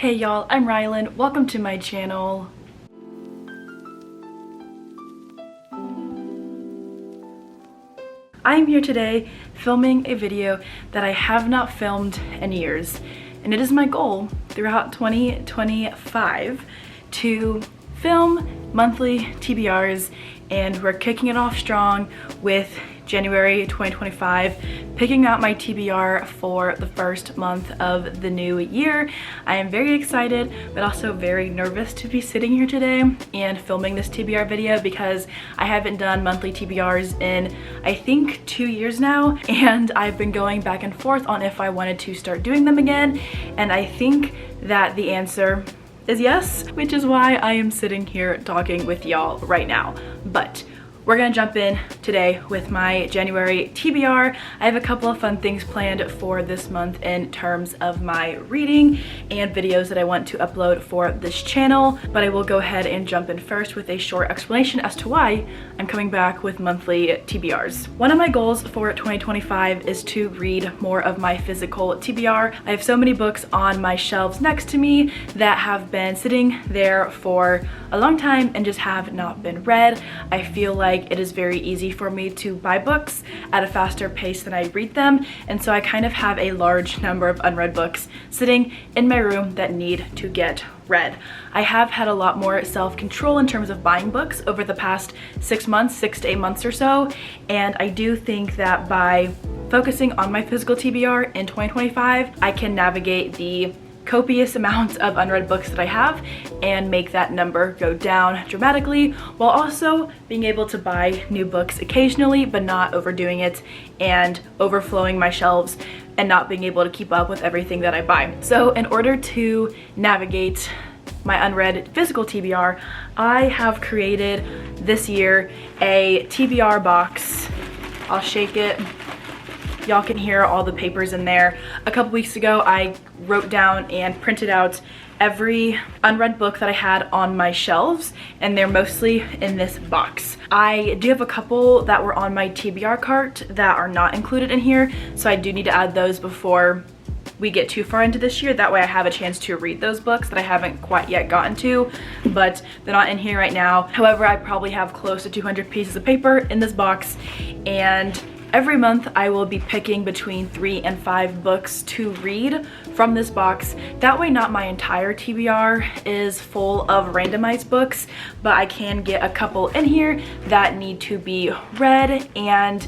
Hey y'all, I'm Rylan. Welcome to my channel. I am here today filming a video that I have not filmed in years, and it is my goal throughout 2025 to film monthly TBRs, and we're kicking it off strong with January 2025, picking out my TBR for the first month of the new year. I am very excited, but also very nervous to be sitting here today and filming this TBR video because I haven't done monthly TBRs in, I think, 2 years now, and I've been going back and forth on if I wanted to start doing them again, and I think that the answer is yes, which is why I am sitting here talking with y'all right now. But we're gonna jump in today with my January TBR. I have a couple of fun things planned for this month in terms of my reading and videos that I want to upload for this channel, but I will go ahead and jump in first with a short explanation as to why I'm coming back with monthly TBRs. One of my goals for 2025 is to read more of my physical TBR. I have so many books on my shelves next to me that have been sitting there for a long time and just have not been read. I feel like it is very easy for me to buy books at a faster pace than I read them, and so I kind of have a large number of unread books sitting in my room that need to get read. I have had a lot more self-control in terms of buying books over the past 6 months, 6 to 8 months or so, and I do think that by focusing on my physical TBR in 2025, I can navigate the copious amounts of unread books that I have and make that number go down dramatically, while also being able to buy new books occasionally but not overdoing it and overflowing my shelves and not being able to keep up with everything that I buy. So in order to navigate my unread physical TBR, I have created this year a TBR box. I'll shake it. Y'all can hear all the papers in there. A couple weeks ago, I wrote down and printed out every unread book that I had on my shelves, and they're mostly in this box. I do have a couple that were on my TBR cart that are not included in here, so I do need to add those before we get too far into this year. That way I have a chance to read those books that I haven't quite yet gotten to, but they're not in here right now. However, I probably have close to 200 pieces of paper in this box, and every month I will be picking between 3 and 5 books to read from this box. That way not my entire TBR is full of randomized books, but I can get a couple in here that need to be read and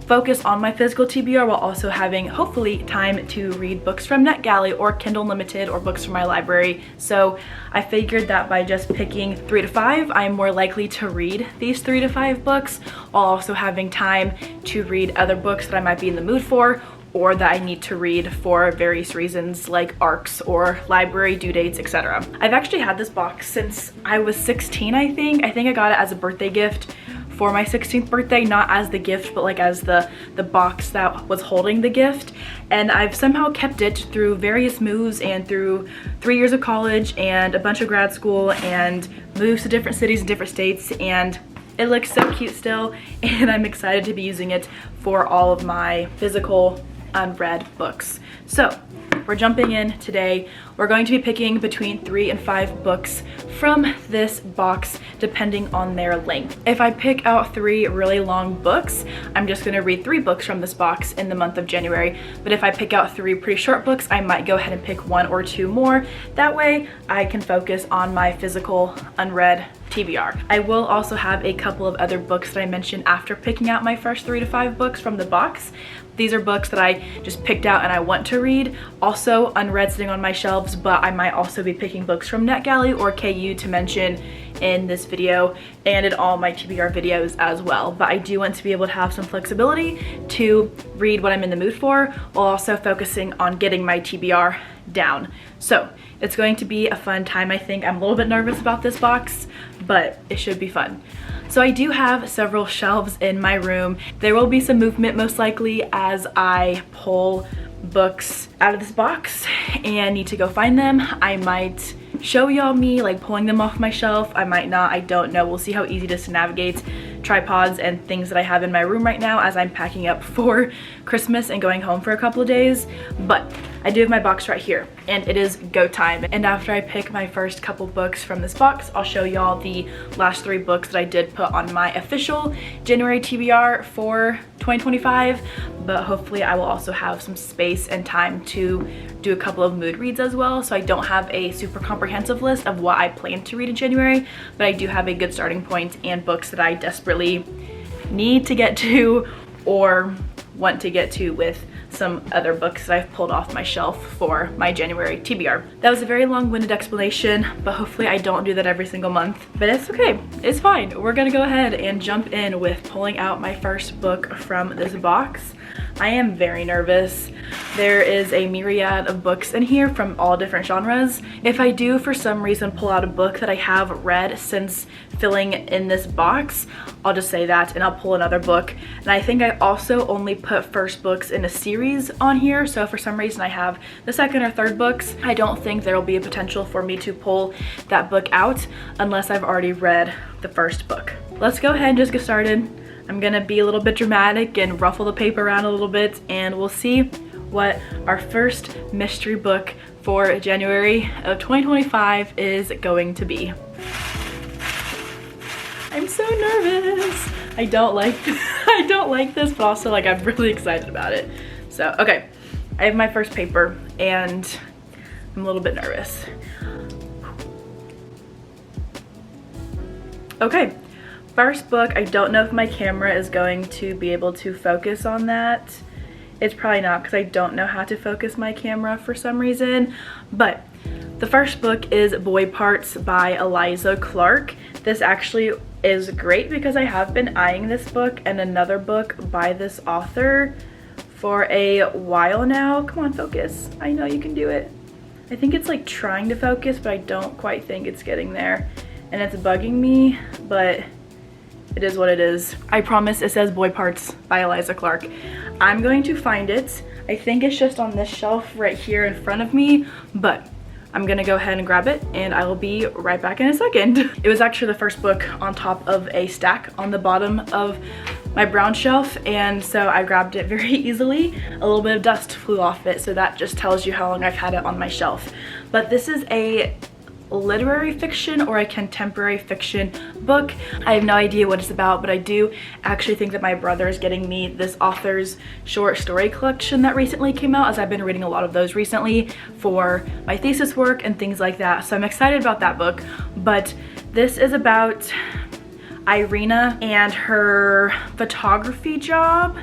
focus on my physical TBR while also having hopefully time to read books from NetGalley or Kindle Unlimited or books from my library. So I figured that by just picking 3 to 5, I'm more likely to read these 3 to 5 books while also having time to read other books that I might be in the mood for or that I need to read for various reasons like ARCs or library due dates, etc. I've actually had this box since I was 16, I think. I got it as a birthday gift for my 16th birthday, not as the gift, but like as the box that was holding the gift. And I've somehow kept it through various moves and through 3 years of college and a bunch of grad school and moves to different cities and different states, and it looks so cute still, and I'm excited to be using it for all of my physical unread books. So we're jumping in today. We're going to be picking between 3 and 5 books from this box depending on their length. If I pick out 3 really long books, I'm just going to read 3 books from this box in the month of January. But if I pick out 3 pretty short books, I might go ahead and pick 1 or 2 more. That way I can focus on my physical unread TBR. I will also have a couple of other books that I mentioned after picking out my first 3 to 5 books from the box. These are books that I just picked out and I want to read, also unread sitting on my shelves, but I might also be picking books from NetGalley or KU to mention in this video and in all my TBR videos as well. But I do want to be able to have some flexibility to read what I'm in the mood for while also focusing on getting my TBR down. So it's going to be a fun time, I think. I'm a little bit nervous about this box, but it should be fun. So I do have several shelves in my room. There will be some movement most likely as I pull books out of this box and need to go find them. I might show y'all me like pulling them off my shelf. I might not, I don't know. We'll see how easy it is to navigate tripods and things that I have in my room right now as I'm packing up for Christmas and going home for a couple of days. But I do have my box right here, and it is go time. And after I pick my first couple books from this box, I'll show y'all the last 3 books that I did put on my official January TBR for 2025, but hopefully I will also have some space and time to do a couple of mood reads as well. So I don't have a super comprehensive list of what I plan to read in January, but I do have a good starting point and books that I desperately need to get to or want to get to with some other books that I've pulled off my shelf for my January TBR. That was a very long-winded explanation, but hopefully I don't do that every single month. But it's okay, it's fine. We're gonna go ahead and jump in with pulling out my first book from this box. I am very nervous. There is a myriad of books in here from all different genres. If I do for some reason pull out a book that I have read since filling in this box, I'll just say that and I'll pull another book. And I think I also only put first books in a series on here, so if for some reason I have the second or third books, I don't think there will be a potential for me to pull that book out unless I've already read the first book. Let's go ahead and just get started. I'm gonna be a little bit dramatic and ruffle the paper around a little bit, and we'll see what our first mystery book for January of 2025 is going to be. I'm so nervous. I don't like I don't like this, but also like I'm really excited about it. So, okay, I have my first paper and I'm a little bit nervous. Okay. First book, I don't know if my camera is going to be able to focus on that. It's probably not because I don't know how to focus my camera for some reason. But the first book is Boy Parts by Eliza Clark. This actually is great because I have been eyeing this book and another book by this author for a while now. Come on, focus. I know you can do it. I think it's like trying to focus, but I don't quite think it's getting there. And it's bugging me, but it is what it is. I promise it says Boy Parts by Eliza Clark. I'm going to find it. I think it's just on this shelf right here in front of me, but I'm gonna go ahead and grab it and I will be right back in a second. It was actually the first book on top of a stack on the bottom of my brown shelf, and so I grabbed it very easily. A little bit of dust flew off it, so that just tells you how long I've had it on my shelf. But this is a literary fiction or a contemporary fiction book. I have no idea what it's about, but I do actually think that my brother is getting me this author's short story collection that recently came out, as I've been reading a lot of those recently for my thesis work and things like that. So I'm excited about that book. But this is about Irina and her photography job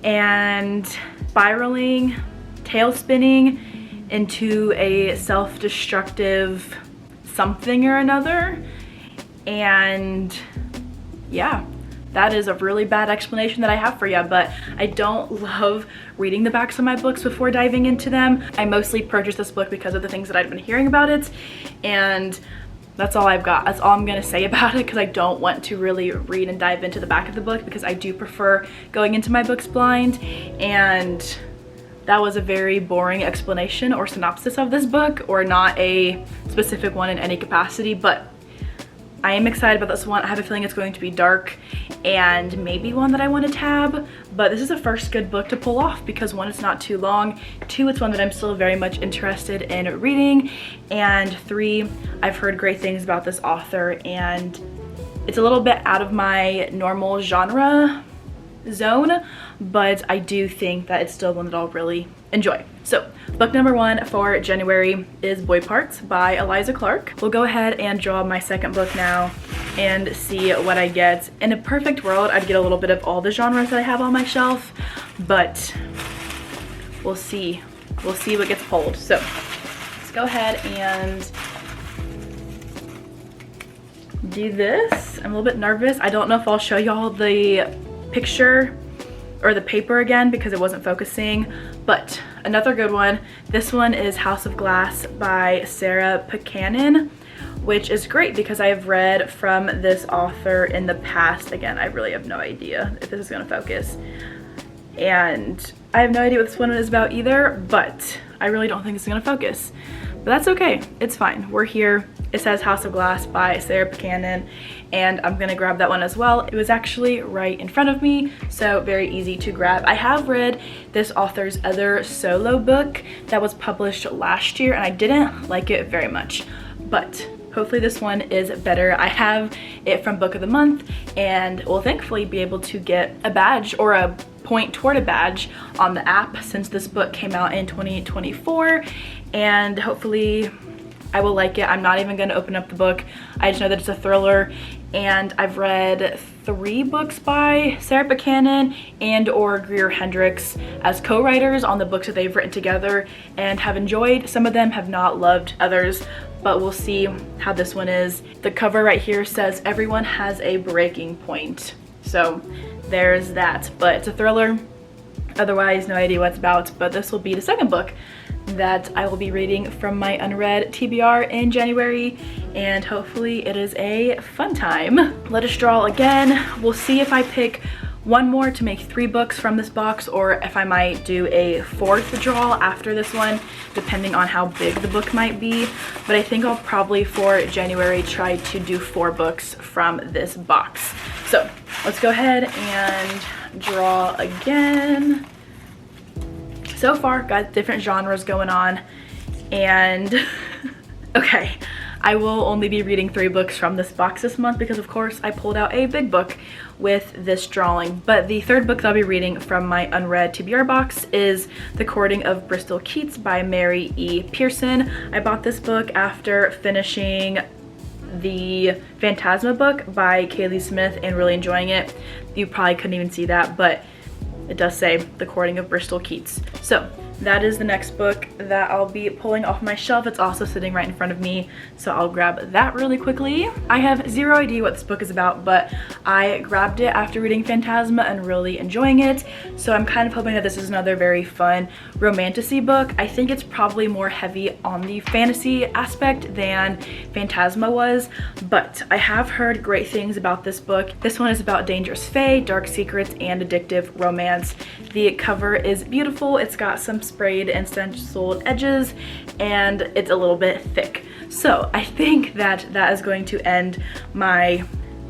and spiraling, tail spinning into a self-destructive something or another. And yeah, that is a really bad explanation that I have for you, but I don't love reading the backs of my books before diving into them. I mostly purchased this book because of the things that I've been hearing about it, and that's all I've got. That's all I'm gonna say about it, because I don't want to really read and dive into the back of the book because I do prefer going into my books blind, and that was a very boring explanation or synopsis of this book, or not a specific one in any capacity. But I am excited about this one. I have a feeling it's going to be dark and maybe one that I want to tab, but this is a first good book to pull off because 1, it's not too long, 2, it's one that I'm still very much interested in reading, and 3, I've heard great things about this author, and it's a little bit out of my normal genre zone, but I do think that it's still one that I'll really enjoy. So book number 1 for January is Boy Parts by Eliza Clark. We'll go ahead and draw my second book now and see what I get. In a perfect world, I'd get a little bit of all the genres that I have on my shelf, but we'll see. We'll see what gets pulled. So let's go ahead and do this. I'm a little bit nervous. I don't know if I'll show y'all the picture or the paper again because it wasn't focusing, but another good one. This one is House of Glass by Sarah Buchanan, which is great because I have read from this author in the past. Again, I really have no idea if this is gonna focus, and I have no idea what this one is about either, but I really don't think it's gonna focus. but that's okay, it's fine, we're here. It says House of Glass by Sarah Buchanan, and I'm gonna grab that one as well. It was actually right in front of me, so very easy to grab. I have read this author's other solo book that was published last year, and I didn't like it very much, but hopefully this one is better. I have it from Book of the Month, and will thankfully be able to get a badge or a point toward a badge on the app since this book came out in 2024, and hopefully I will like it. I'm not even gonna open up the book. I just know that it's a thriller, and I've read 3 books by Sarah Buchanan and or Greer Hendricks as co-writers on the books that they've written together, and have enjoyed. Some of them, have not loved others, but we'll see how this one is. The cover right here says everyone has a breaking point, so there's that. But it's a thriller, otherwise no idea what it's about. But this will be the second book that I will be reading from my unread TBR in January, and hopefully it is a fun time. Let us draw again. We'll see if I pick one more to make 3 books from this box, or if I might do a 4th draw after this one, depending on how big the book might be. But I think I'll probably for January try to do 4 books from this box. So let's go ahead and draw again. So far, got different genres going on, and okay, I will only be reading 3 books from this box this month because of course I pulled out a big book with this drawing. But the 3rd book that I'll be reading from my unread TBR box is The Courting of Bristol Keats by Mary E. Pearson. I bought this book after finishing the Phantasma book by Kaylee Smith and really enjoying it. You probably couldn't even see that, but it does say The Courting of Bristol Keats. So that is the next book that I'll be pulling off my shelf. It's also sitting right in front of me, so I'll grab that really quickly. I have zero idea what this book is about, but I grabbed it after reading Phantasma and really enjoying it, so I'm kind of hoping that this is another very fun romantasy book. I think it's probably more heavy on the fantasy aspect than Phantasma was, but I have heard great things about this book. This one is about dangerous fae, dark secrets, and addictive romance. The cover is beautiful. It's got some sprayed and stenciled edges, and it's a little bit thick. So I think that that is going to end my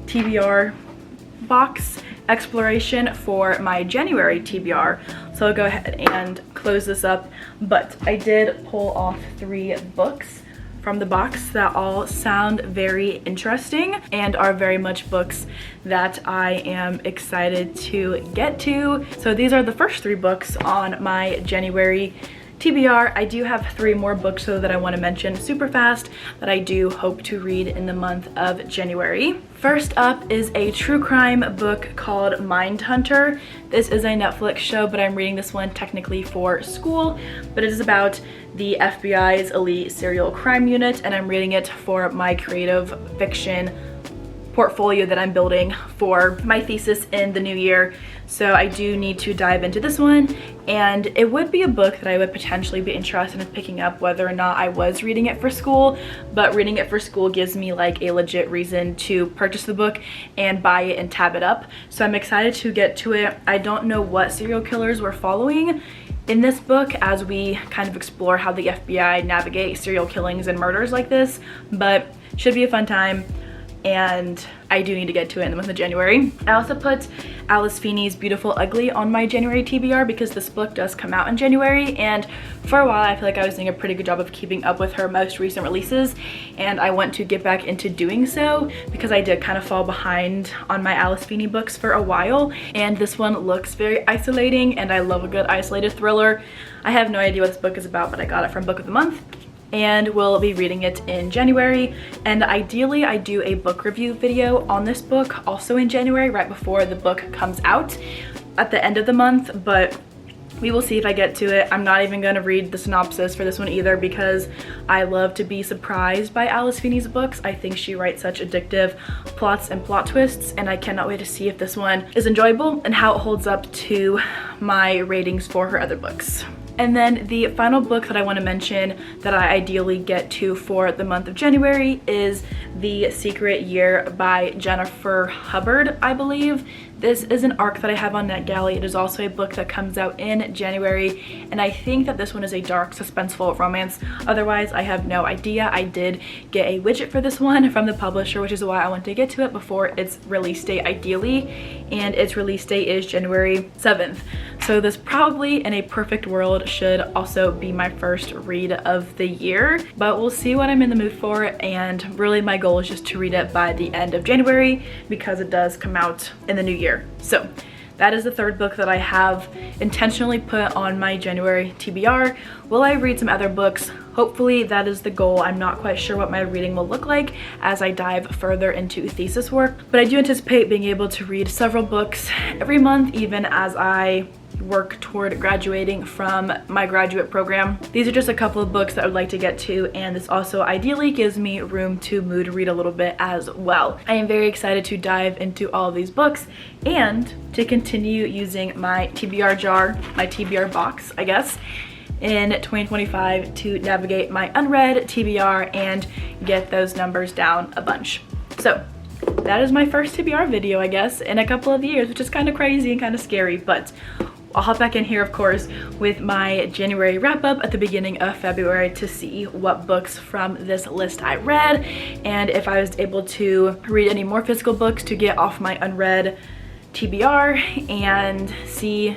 TBR box exploration for my January TBR. So I'll go ahead and close this up, but I did pull off 3 books from the box that all sound very interesting and are very much books that I am excited to get to. So these are the first 3 books on my January TBR. I do have 3 more books though that I want to mention super fast that I do hope to read in the month of January. First up is a true crime book called Mindhunter. This is a Netflix show, but I'm reading this one technically for school, but it is about the FBI's elite serial crime unit, and I'm reading it for my creative fiction portfolio that I'm building for my thesis in the new year. So I do need to dive into this one, and it would be a book that I would potentially be interested in picking up whether or not I was reading it for school, but reading it for school gives me like a legit reason to purchase the book and buy it and tab it up. So I'm excited to get to it. I don't know what serial killers we're following in this book as we kind of explore how the FBI navigate serial killings and murders like this, but should be a fun time, and I do need to get to it in the month of January. I also put Alice Feeney's Beautiful Ugly on my January TBR because this book does come out in January, and for a while I feel like I was doing a pretty good job of keeping up with her most recent releases, and I want to get back into doing so because I did kind of fall behind on my Alice Feeney books for a while, and this one looks very isolating, and I love a good isolated thriller. I have no idea what this book is about, but I got it from Book of the Month, and we'll be reading it in January. And ideally I do a book review video on this book also in January, right before the book comes out at the end of the month, but we will see if I get to it. I'm not even gonna read the synopsis for this one either because I love to be surprised by Alice Feeney's books. I think she writes such addictive plots and plot twists, and I cannot wait to see if this one is enjoyable and how it holds up to my ratings for her other books. And then the final book that I want to mention that I ideally get to for the month of January is The Secret Year by Jennifer Hubbard, I believe. This is an arc that I have on NetGalley. It is also a book that comes out in January, and I think that this one is a dark, suspenseful romance. Otherwise, I have no idea. I did get a widget for this one from the publisher, which is why I want to get to it before its release date ideally, and its release date is January 7th. So this probably, in a perfect world, should also be my first read of the year, but we'll see what I'm in the mood for, and really my goal is just to read it by the end of January because it does come out in the new year. So that is the third book that I have intentionally put on my January TBR. Will I read some other books? Hopefully that is the goal. I'm not quite sure what my reading will look like as I dive further into thesis work, but I do anticipate being able to read several books every month, even as I work toward graduating from my graduate program. These are just a couple of books that I would like to get to, and this also ideally gives me room to mood read a little bit as well. I am very excited to dive into all of these books and to continue using my TBR jar, my TBR box, I guess, in 2025 to navigate my unread TBR and get those numbers down a bunch. So that is my first TBR video, I guess, in a couple of years, which is kind of crazy and kind of scary, but I'll hop back in here, of course, with my January wrap-up at the beginning of February to see what books from this list I read, and if I was able to read any more physical books to get off my unread TBR, and see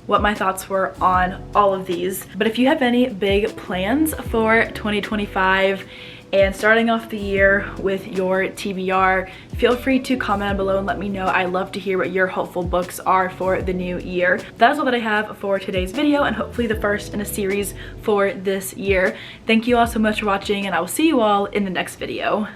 what my thoughts were on all of these. But if you have any big plans for 2025 and starting off the year with your TBR, feel free to comment below and let me know. I love to hear what your hopeful books are for the new year. That is all that I have for today's video, and hopefully the first in a series for this year. Thank you all so much for watching, and I will see you all in the next video.